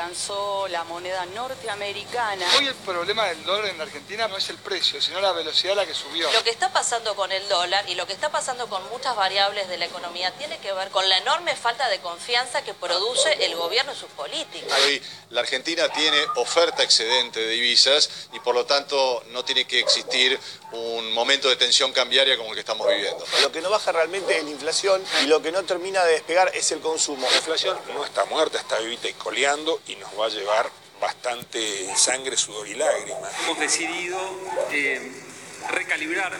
Lanzó la moneda norteamericana. Hoy el problema del dólar en Argentina no es el precio, sino la velocidad a la que subió. Lo que está pasando con el dólar y lo que está pasando con muchas variables de la economía tiene que ver con la enorme falta de confianza que produce el gobierno en sus políticas. Hoy la Argentina tiene oferta excedente de divisas y por lo tanto no tiene que existir un momento de tensión cambiaria como el que estamos viviendo. Lo que no baja realmente es la inflación y lo que no termina de despegar es el consumo. La inflación no está muerta, está vivita y coleando y nos va a llevar bastante sangre, sudor y lágrimas. Hemos decidido recalibrar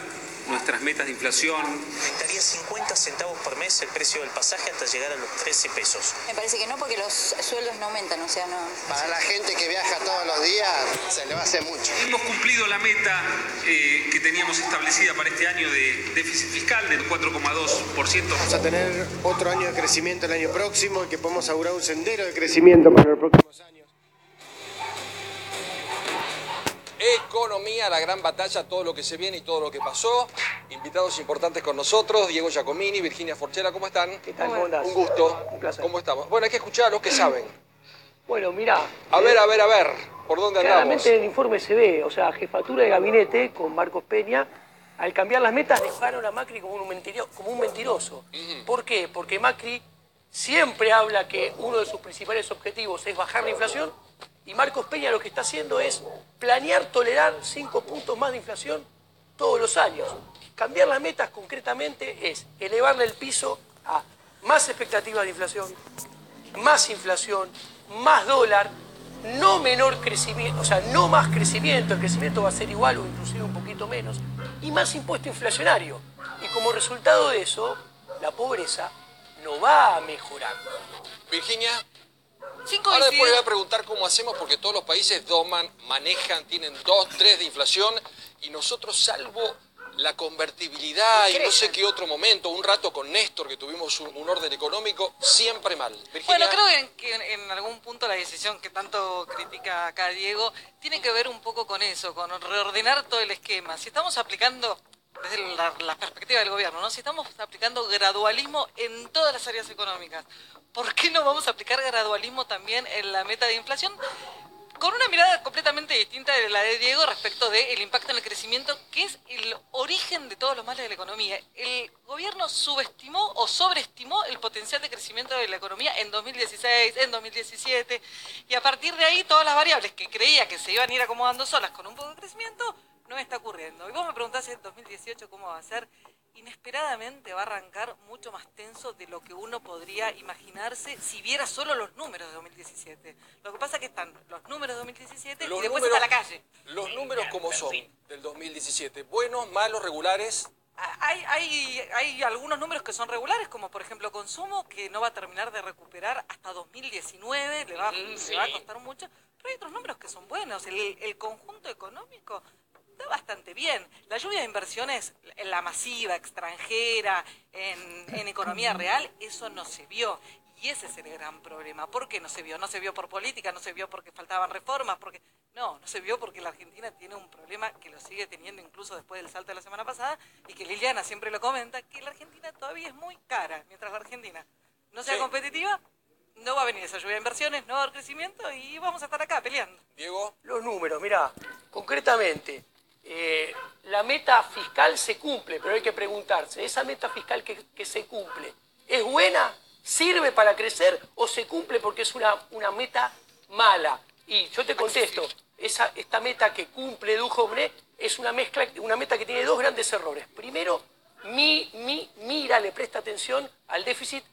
nuestras metas de inflación. Aumentaría 50 centavos por mes el precio del pasaje hasta llegar a los 13 pesos. Me parece que no, porque los sueldos no aumentan, o sea, no... Para la gente que viaja todos los días se le va a hacer mucho. Hemos cumplido la meta que teníamos establecida para este año de déficit fiscal del 4,2%. Vamos a tener otro año de crecimiento el año próximo y que podemos augurar un sendero de crecimiento para los próximos años. Economía, la gran batalla, todo lo que se viene y todo lo que pasó. Invitados importantes con nosotros, Diego Giacomini, Virginia Forchera, ¿cómo están? ¿Qué tal? ¿Cómo andás? Un gusto. Un placer. ¿Cómo estamos? Bueno, hay que escuchar a los que saben. Bueno, mirá. A ver, ¿por dónde andamos? Claramente en el informe se ve, o sea, jefatura de gabinete con Marcos Peña, al cambiar las metas dejaron a Macri como un mentiroso. ¿Por qué? Porque Macri siempre habla que uno de sus principales objetivos es bajar la inflación. Y Marcos Peña lo que está haciendo es planear tolerar 5 puntos más de inflación todos los años. Cambiar las metas concretamente es elevarle el piso a más expectativas de inflación, más dólar, no menor crecimiento, o sea, no más crecimiento, el crecimiento va a ser igual o inclusive un poquito menos, y más impuesto inflacionario. Y como resultado de eso, la pobreza no va a mejorar. Virginia. Ahora después le voy a preguntar cómo hacemos porque todos los países manejan, tienen 2, 3 de inflación y nosotros, salvo la convertibilidad y no sé qué otro momento, un rato con Néstor que tuvimos un orden económico, siempre mal. Virginia. Bueno, creo que en algún punto la decisión que tanto critica acá Diego tiene que ver un poco con eso, con reordenar todo el esquema. Si estamos aplicando, desde la perspectiva del gobierno, ¿no? Si estamos aplicando gradualismo en todas las áreas económicas, ¿por qué no vamos a aplicar gradualismo también en la meta de inflación? Con una mirada completamente distinta de la de Diego respecto del impacto en el crecimiento, que es el origen de todos los males de la economía. El gobierno subestimó o sobreestimó el potencial de crecimiento de la economía en 2016, en 2017, y a partir de ahí todas las variables que creía que se iban a ir acomodando solas con un poco de crecimiento, no está ocurriendo. Y vos me preguntás en 2018 cómo va a ser. Inesperadamente va a arrancar mucho más tenso de lo que uno podría imaginarse si viera solo los números de 2017. Lo que pasa es que están los números de 2017 y después está la calle. Los números como son del 2017, buenos, malos, regulares. Hay algunos números que son regulares, como por ejemplo consumo, que no va a terminar de recuperar hasta 2019, le va a costar mucho. Pero hay otros números que son buenos. El conjunto económico está bastante bien. La lluvia de inversiones, la masiva, extranjera, en economía real, eso no se vio. Y ese es el gran problema. ¿Por qué no se vio? No se vio por política, no se vio porque faltaban reformas, no se vio porque la Argentina tiene un problema que lo sigue teniendo incluso después del salto de la semana pasada, y que Liliana siempre lo comenta, que la Argentina todavía es muy cara. Mientras la Argentina no sea competitiva, no va a venir esa lluvia de inversiones, no va a haber crecimiento y vamos a estar acá peleando. Diego. Los números, mirá, concretamente, la meta fiscal se cumple, pero hay que preguntarse, ¿esa meta fiscal que se cumple es buena? ¿Sirve para crecer o se cumple porque es una meta mala? Y yo te contesto, esta meta que cumple Duhovne es una meta que tiene 2 grandes errores. Primero, mira, le presta atención al déficit,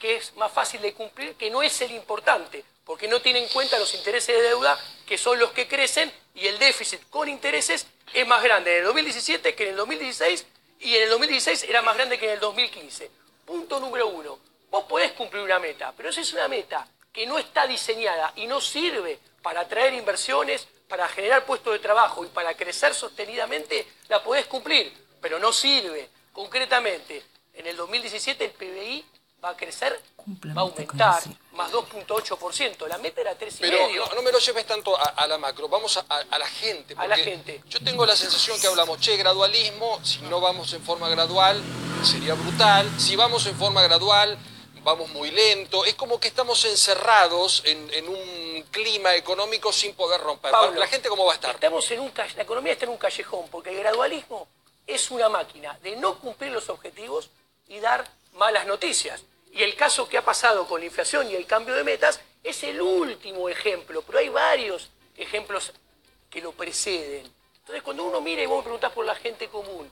que es más fácil de cumplir, que no es el importante, porque no tiene en cuenta los intereses de deuda, que son los que crecen, y el déficit con intereses es más grande en el 2017 que en el 2016, y en el 2016 era más grande que en el 2015. Punto número 1. Vos podés cumplir una meta, pero esa es una meta que no está diseñada y no sirve para atraer inversiones, para generar puestos de trabajo y para crecer sostenidamente. La podés cumplir, pero no sirve. Concretamente, en el 2017 el PBI va a crecer, va a aumentar, más 2,8%. La meta era 3,5%. Pero no me lo lleves tanto a la macro, vamos a la gente. A la gente. Yo tengo la sensación que hablamos, gradualismo, si no vamos en forma gradual, sería brutal. Si vamos en forma gradual, vamos muy lento. Es como que estamos encerrados en un clima económico sin poder romper. Pablo, ¿La gente cómo va a estar? La economía está en un callejón, porque el gradualismo es una máquina de no cumplir los objetivos y dar malas noticias. Y el caso que ha pasado con la inflación y el cambio de metas es el último ejemplo, pero hay varios ejemplos que lo preceden. Entonces, cuando uno mira y vos me preguntás por la gente común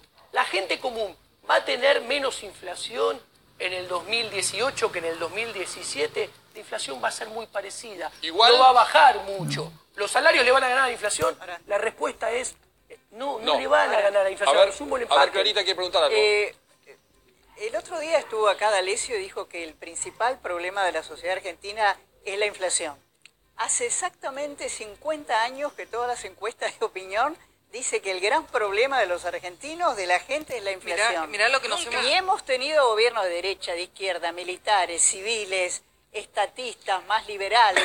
va a tener menos inflación en el 2018 que en el 2017. La inflación va a ser muy parecida. Igual, no va a bajar mucho. ¿Los salarios le van a ganar a la inflación? La respuesta es no le van a ganar a la inflación. A ver, Clarita quiere preguntar algo. El otro día estuvo acá D'Alessio y dijo que el principal problema de la sociedad argentina es la inflación. Hace exactamente 50 años que todas las encuestas de opinión dice que el gran problema de los argentinos, de la gente, es la inflación. Mirá lo que nos Y hemos tenido gobiernos de derecha, de izquierda, militares, civiles, estatistas, más liberales.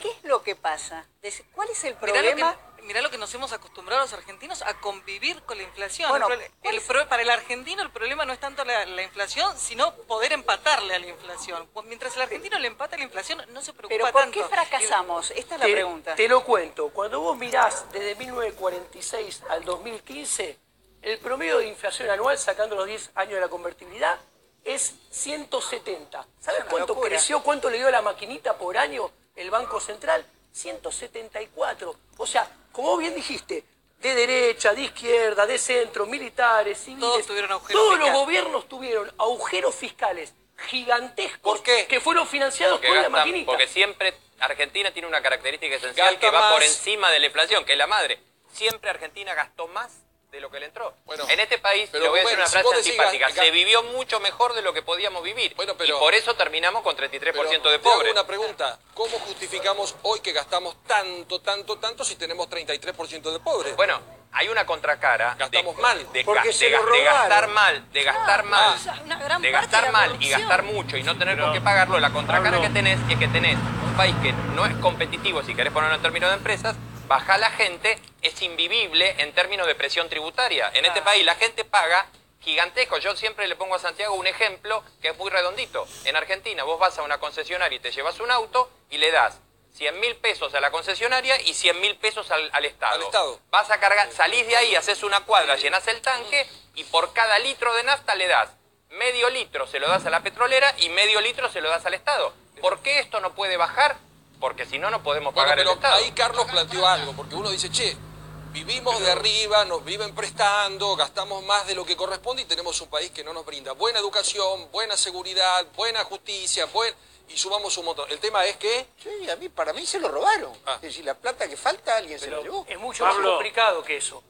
¿Qué es lo que pasa? ¿Cuál es el problema? Mirá lo que nos hemos acostumbrado los argentinos a convivir con la inflación. Bueno, para el argentino el problema no es tanto la inflación, sino poder empatarle a la inflación. Mientras el argentino le empata a la inflación, no se preocupa tanto. ¿Pero por qué fracasamos? Esta es la pregunta. Te lo cuento. Cuando vos mirás desde 1946 al 2015, el promedio de inflación anual, sacando los 10 años de la convertibilidad, es 170. ¿Sabes cuánto creció? ¿Cuánto le dio a la maquinita por año el Banco Central? 174. O sea, como vos bien dijiste, de derecha, de izquierda, de centro, militares, civiles, todos tuvieron agujeros todos fiscales. los gobiernos tuvieron agujeros fiscales gigantescos. ¿Por qué? Que fueron financiados porque con gastan, la maquinita. Porque siempre Argentina tiene una característica esencial Gasta que va más. por encima de la inflación, que es la madre. Siempre Argentina gastó más de lo que le entró. Bueno, en este país, pero le voy a decir bueno, una si frase vos decís antipática, se vivió mucho mejor de lo que podíamos vivir. Bueno, pero, y por eso terminamos con 33% de te hago pobres. una pregunta. ¿Cómo justificamos hoy que gastamos tanto si tenemos 33% de pobres? Bueno, hay una contracara Gastamos mal. de gastar mal, de gastar mal y gastar mucho y no tener con qué pagarlo. La contracara que tenés es que tenés un país que no es competitivo, si querés ponerlo en términos de empresas, baja la gente, es invivible en términos de presión tributaria. En este país la gente paga gigantesco. Yo siempre le pongo a Santiago un ejemplo que es muy redondito. En Argentina vos vas a una concesionaria y te llevas un auto y le das 100.000 pesos a la concesionaria y 100.000 pesos al Estado. Vas a cargar, salís de ahí, haces una cuadra, llenás el tanque y por cada litro de nafta le das medio litro, se lo das a la petrolera y medio litro se lo das al Estado. ¿Por qué esto no puede bajar? Porque si no, no podemos pagar el Estado. Ahí Carlos planteó algo, porque uno dice, che, vivimos de arriba, nos viven prestando, gastamos más de lo que corresponde y tenemos un país que no nos brinda buena educación, buena seguridad, buena justicia, y sumamos un montón. El tema es que... Sí, para mí se lo robaron. Es decir, la plata que falta alguien se la llevó. Es mucho más complicado que eso.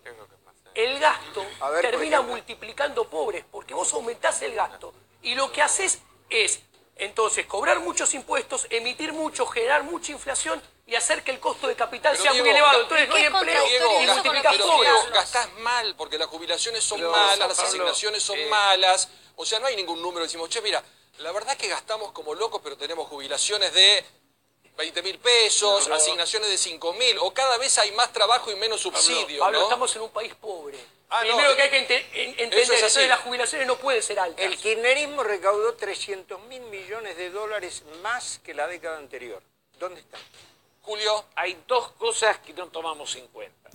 El gasto termina multiplicando pobres, porque vos aumentás el gasto y lo que haces es, entonces, cobrar muchos impuestos, emitir mucho, generar mucha inflación y hacer que el costo de capital sea muy elevado. Entonces no hay empleo y multiplicás pobres. Gastás mal, porque las jubilaciones son malas, las asignaciones son malas. O sea, no hay ningún número. Decimos, che, mira, la verdad es que gastamos como locos, pero tenemos jubilaciones de 20.000 pesos, asignaciones de 5.000, o cada vez hay más trabajo y menos subsidio. Pablo, ¿no? estamos en un país pobre. No, Primero que hay que entender, eso es así. entonces las jubilaciones no pueden ser altas. El kirchnerismo recaudó 300.000 millones de dólares más que la década anterior. ¿Dónde están? Julio. Hay dos cosas que no tomamos en cuenta.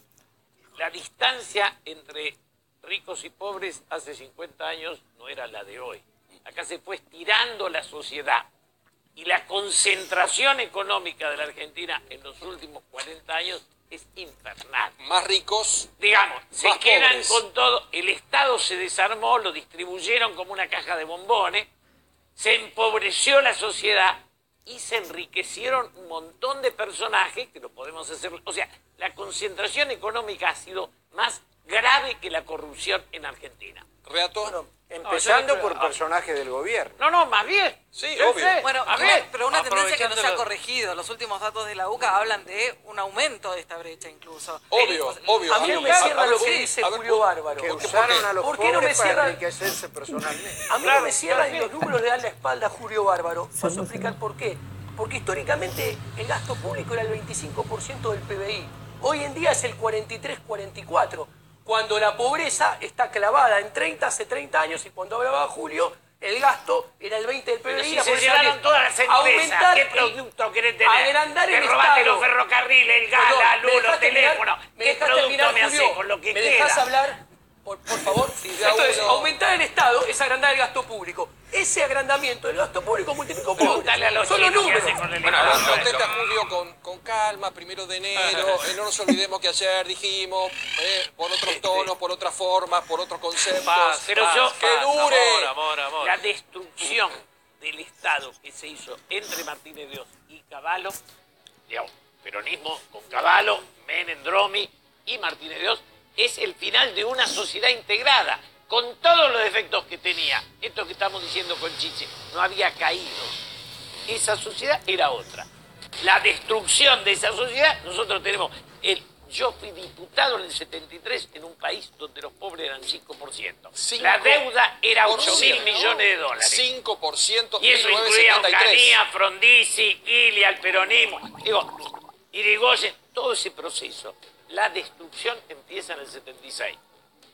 La distancia entre ricos y pobres hace 50 años no era la de hoy. Acá se fue estirando la sociedad. Y la concentración económica de la Argentina en los últimos 40 años es infernal. Más ricos, digamos, se más quedan pobres. con todo. El Estado se desarmó, lo distribuyeron como una caja de bombones, se empobreció la sociedad y se enriquecieron un montón de personajes que lo podemos hacer. O sea, la concentración económica ha sido más grave que la corrupción en Argentina. ¿Reato? Empezando por personajes del gobierno. No, más bien. Sí, obvio. Bueno, A ver, pero una tendencia que no se ha aprovechándolo. corregido. Los últimos datos de la UCA hablan de un aumento de esta brecha incluso. Obvio. A mí no me cierra lo que dice Julio Bárbaro. Que usaron a los ¿Por qué no me pobres para cierra? enriquecerse personalmente. A mí no me cierran y los números le dan la espalda a Julio Bárbaro. Paso a explicar por qué. Porque históricamente el gasto público era el 25% del PBI. Hoy en día es el 43-44%. Cuando la pobreza está clavada en 30, hace 30 años, y cuando hablaba Julio, el gasto era el 20 del PBI. Pero si se llevaron todas las empresas, ¿qué producto querés tener? Agrandar el me robaste Estado. los ferrocarriles, el gas, la luz, los teléfonos. ¿Qué producto me haces con lo que ¿Me queda? dejás hablar? Por favor. Entonces, aumentar el Estado es agrandar el gasto público. Ese agrandamiento del gasto público multiplicó por son los números. Contesta Julio con calma, 1 de enero. No nos olvidemos que ayer dijimos, por otros tonos, por otras formas, por otros conceptos. Pero yo, ¡que dure! Amor. La destrucción del Estado que se hizo entre Martínez Dios y Cavallo, digamos, peronismo con Cavallo, Menem, Dromi y Martínez Dios, es el final de una sociedad integrada, con todos los defectos que tenía. Esto que estamos diciendo con Chiche, no había caído. Esa sociedad era otra. La destrucción de esa sociedad, nosotros tenemos... Yo fui diputado en el 73 en un país donde los pobres eran 5%. La deuda era 8.000 millones de dólares. 5% y eso incluía a Onganía, Frondizi, Ilia, el peronismo. Digo, Irigoyen, todo ese proceso. La destrucción empieza en el 76.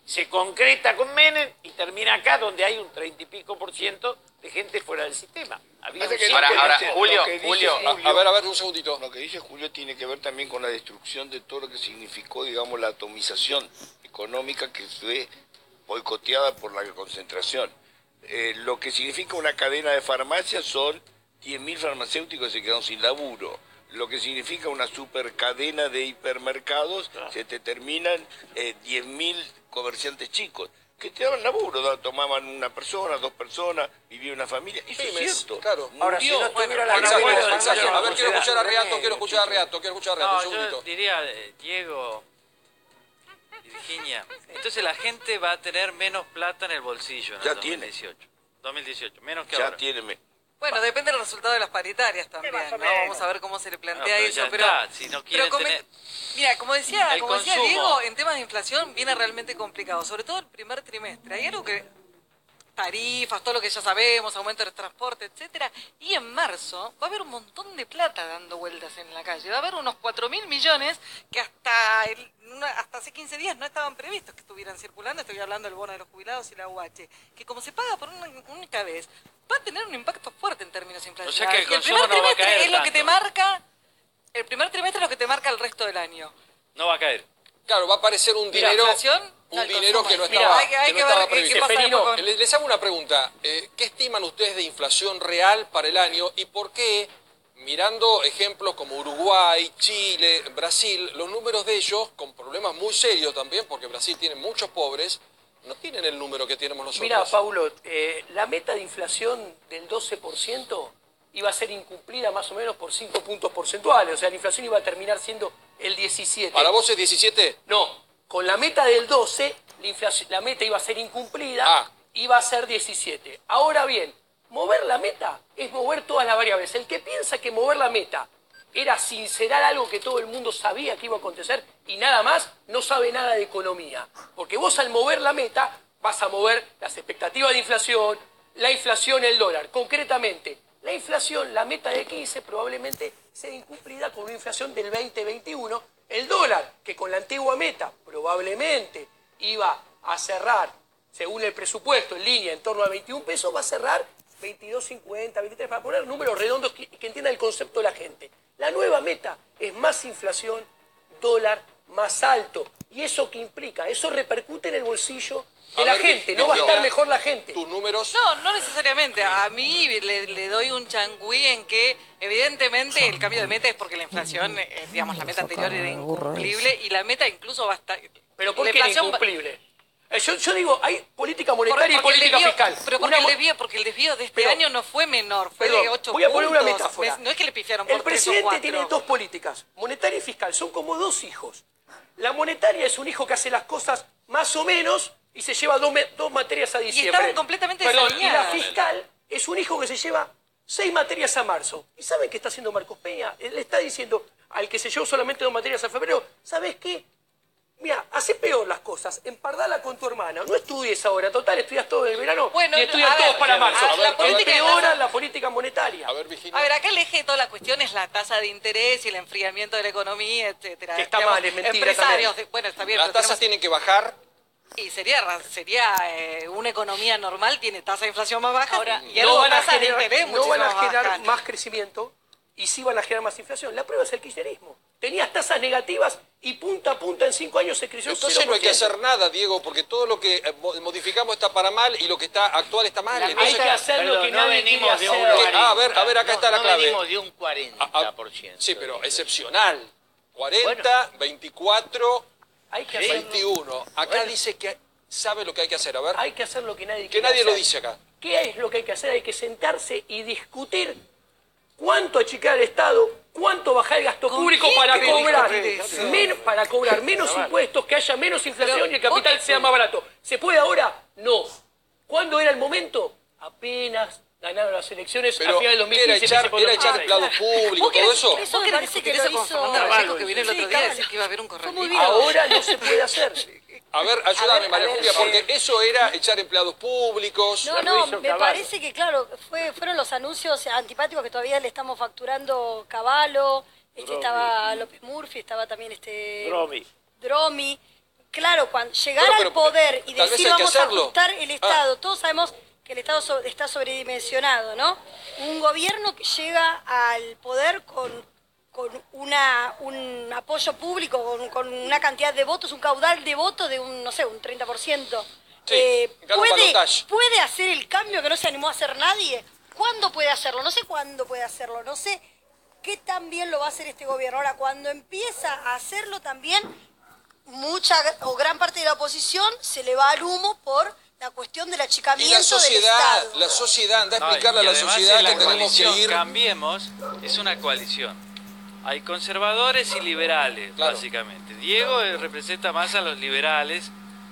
Se concreta con Menem y termina acá, donde hay un 30 y pico % de gente fuera del sistema. Ahora, Julio, a ver, un segundito. Lo que dice Julio tiene que ver también con la destrucción de todo lo que significó, digamos, la atomización económica que fue boicoteada por la concentración. Lo que significa una cadena de farmacias son 10.000 farmacéuticos que se quedaron sin laburo. Lo que significa una super cadena de hipermercados, se te terminan 10.000 comerciantes chicos que te daban laburo, tomaban una persona, 2 personas, vivía una familia. Eso es cierto. Claro. Ahora, si no tuviera la A ver, quiero escuchar a Reato, un segundito. Yo diría, Diego y Virginia, entonces la gente va a tener menos plata en el bolsillo en el 2018, menos que ahora. Ya tiene. Bueno, depende del resultado de las paritarias también, ¿no? Vamos a ver cómo se le plantea eso. Si no quieren tener... Mira, como decía Diego, en temas de inflación viene realmente complicado, sobre todo el primer trimestre. Hay algo que... tarifas, todo lo que ya sabemos, aumento del transporte, etcétera. Y en marzo va a haber un montón de plata dando vueltas en la calle. Va a haber unos 4.000 millones que hasta hace 15 días no estaban previstos que estuvieran circulando. Estoy hablando del bono de los jubilados y la UH. Que como se paga por una única vez, va a tener un impacto fuerte en términos inflacionarios. O sea que el consumo no va a caer es lo que tanto. te marca, el primer trimestre es lo que te marca el resto del año. No va a caer. Claro, va a aparecer un dinero... dinero que no estaba previsto. Les hago una pregunta. ¿Qué estiman ustedes de inflación real para el año y por qué, mirando ejemplos como Uruguay, Chile, Brasil, los números de ellos, con problemas muy serios también, porque Brasil tiene muchos pobres, no tienen el número que tenemos nosotros? Mira, Paulo, la meta de inflación del 12% iba a ser incumplida más o menos por 5 puntos porcentuales. O sea, la inflación iba a terminar siendo el 17. ¿Para vos es 17? No. Con la meta del 12, la meta iba a ser incumplida, iba a ser 17. Ahora bien, mover la meta es mover todas las variables. El que piensa que mover la meta era sincerar algo que todo el mundo sabía que iba a acontecer y nada más, no sabe nada de economía. Porque vos al mover la meta vas a mover las expectativas de inflación, la inflación, el dólar. Concretamente, la inflación, la meta de 15 probablemente sea incumplida con una inflación del 2021. El dólar, que con la antigua meta probablemente iba a cerrar, según el presupuesto, en línea en torno a 21 pesos, va a cerrar 22.50, 23, para poner números redondos que entienda el concepto de la gente. La nueva meta es más inflación, dólar más alto. ¿Y eso qué implica? Eso repercute en el bolsillo de la gente, no va a estar mejor la gente. ¿Tus números? No necesariamente. A mí le doy un changüí en que, evidentemente, el cambio de meta es porque la inflación, digamos, la meta anterior era incumplible y la meta incluso va a estar... ¿Pero por qué era incumplible? Yo digo, hay política monetaria y política fiscal. Pero porque el desvío de este año no fue menor, fue de 8 voy a poner puntos. una metáfora. No es que le pifiaron por 3 o 4. El presidente tiene 2 políticas, monetaria y fiscal. Son como 2 hijos. La monetaria es un hijo que hace las cosas más o menos y se lleva 2 materias a diciembre. Y estaban completamente y la desalineadas. fiscal es un hijo que se lleva 6 materias a marzo. ¿Y saben qué está haciendo Marcos Peña? Él le está diciendo al que se llevó solamente 2 materias a febrero, ¿sabes qué? Mira, hace peor las cosas, empardala con tu hermana, no estudies ahora, total, estudias todo el verano y estudias todos para marzo. Empeora la política monetaria. A ver, acá el eje de toda la cuestión es la tasa de interés y el enfriamiento de la economía, etcétera. Que está mal, es mentira empresarios también. bueno, está bien. Las tasas tienen que bajar. Y sería una economía normal, tiene tasa de inflación más baja. Ahora, y no van a tasa de interés no van a muchísimo generar baja. más crecimiento y sí van a generar más inflación. La prueba es el kirchnerismo. Tenías tasas negativas y punta a punta en 5 años se creció. Entonces 0%. no hay que hacer nada, Diego, porque todo lo que modificamos está para mal y lo que está actual está mal. Hay que hacer lo que nadie quiere hacer. A ver, acá está la clave. venimos de un 40%. Sí, pero excepcional. 40, 24, Hay que hacer 21. Acá dice que sabe lo que hay que hacer. A ver. Hay que hacer lo que nadie Que quiere nadie hacer. lo dice acá. ¿Qué es lo que hay que hacer? Hay que sentarse y discutir cuánto achicar el Estado, cuánto bajar el gasto público para cobrar menos impuestos, que haya menos inflación y el capital sea más barato. ¿Se puede ahora? No. ¿Cuándo era el momento? Apenas ganaron las elecciones Pero a final del 2015. era echar empleados públicos, todo eso. Eso me parece que lo hizo Fernando que vino el otro día a decir que iba a haber un correctivo. Ahora no se puede hacer. A ver, ayúdame, María Julia, porque eso era echar empleados públicos. No, me parece que, claro, fueron los anuncios antipáticos que todavía le estamos facturando Cavallo, estaba López Murphy, estaba también Dromi. Claro, cuando llegar al poder y decir vamos a ajustar el Estado, todos sabemos que el Estado está sobredimensionado, ¿no? Un gobierno que llega al poder con un apoyo público, con una cantidad de votos, un caudal de votos de un 30%. Sí, ¿Puede hacer el cambio que no se animó a hacer nadie? ¿Cuándo puede hacerlo? No sé cuándo puede hacerlo, no sé qué tan bien lo va a hacer este gobierno. Ahora, cuando empieza a hacerlo también, gran parte de la oposición se le va al humo por la cuestión del achicamiento del Estado. La sociedad, anda a explicarle a la sociedad que tenemos que ir. Cambiemos, es una coalición. Hay conservadores y liberales, básicamente. Diego representa más a los liberales,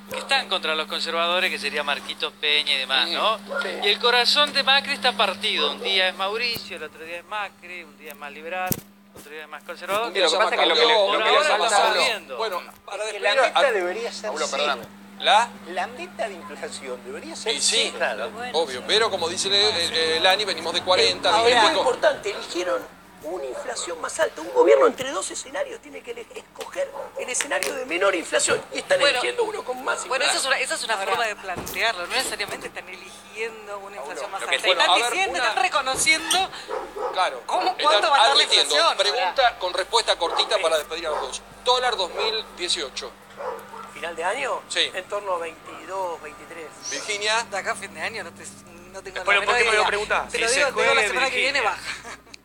que están contra los conservadores, que sería Marquitos Peña y demás, ¿no? Sí. Y el corazón de Macri está partido. Un día es Mauricio, el otro día es Macri, un día es más liberal, otro día es más conservador. Lo que pasa es que lo que le falta... Bueno, para despedir... La meta debería ser La meta de inflación debería ser sí, claro, obvio. Pero como dice Lani, venimos de 40. Ahora, es importante, eligieron una inflación más alta. Un gobierno entre dos escenarios tiene que escoger el escenario de menor inflación y están eligiendo uno con más inflación. Bueno, esa es una forma de plantearlo. No necesariamente están eligiendo una inflación más alta. Están reconociendo cuánto va a estar la inflación. Pregunta con respuesta cortita para despedir a los dos. Dólar 2018. ¿Final de año? Sí. En torno a 22, 23. Virginia. De acá a fin de año no tengo la menor idea. Me lo preguntás. Pero digo, la semana que viene baja.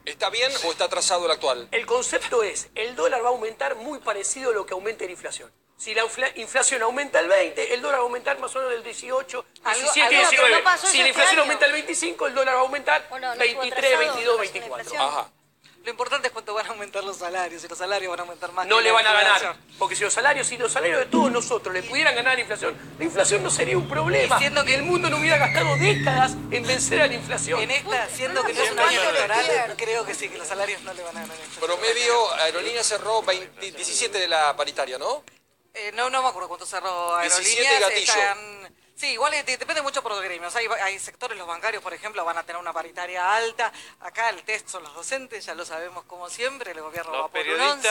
¿Está bien o está atrasado el actual? El concepto es, el dólar va a aumentar muy parecido a lo que aumente la inflación. Si la inflación aumenta el 20, el dólar va a aumentar más o menos del 18, 17, 19. Si la inflación aumenta el 25, el dólar va a aumentar 23, 22, 24. Ajá. Lo importante es cuánto van a aumentar los salarios, y los salarios van a aumentar más. No le van a ganar, porque si los salarios de todos nosotros le pudieran ganar la inflación no sería un problema. Siendo que el mundo no hubiera gastado décadas en vencer a la inflación. Siendo que no es un año electoral, creo que sí, que los salarios no le van a ganar. Promedio, Aerolíneas cerró 17 de la paritaria, ¿no? No me acuerdo cuánto cerró Aerolíneas. 17 Gatillo. Sí, igual depende mucho por los gremios. Hay sectores, los bancarios, por ejemplo, van a tener una paritaria alta. Acá el test son los docentes, ya lo sabemos como siempre. El gobierno va por un 11.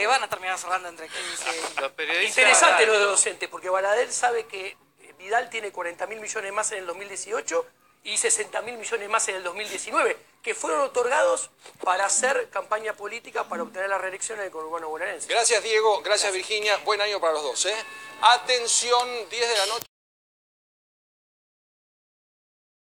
Van a terminar cerrando entre 15 los periodistas. Interesante lo de docentes, porque Baladel sabe que Vidal tiene 40.000 millones más en el 2018 y 60.000 millones más en el 2019, que fueron otorgados para hacer campaña política para obtener la reelección en el conurbano bonaerense. Gracias, Diego. Gracias, Virginia. Buen año para los dos. Atención, 10 de la noche.